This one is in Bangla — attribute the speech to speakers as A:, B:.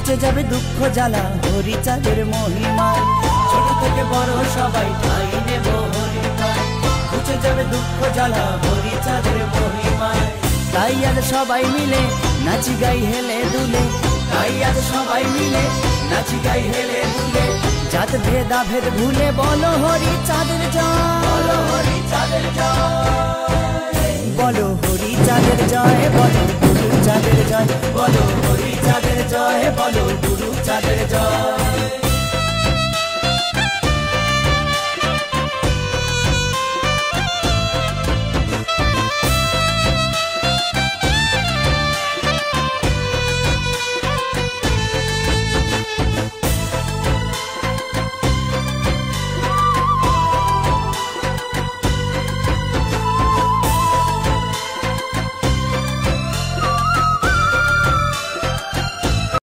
A: ঘুচে যাবে দুঃখ জ্বালা হরি চাঁদের মহিমায়। ছোট থেকে বড় সবাই ঠাই নেব হরি পায়, ঘুচে যাবে দুঃখ জ্বালা হরি চাঁদের মহিমায়। তাই আজ সবাই মিলে নাচি গাই হেলে দুলে, তাই আজ সবাই মিলে নাচি গাই হেলে দুলে। জাত ভেদা ভেদ ভুলে বলো হরি চাঁদের জয়, বলো হরি চাঁদের জয়, বলো হরি চাঁদের জয়, বলো গুরু চাঁদের জয়, বলো হরি চাঁদের জয়, বলো গুরু চাঁদের জয়।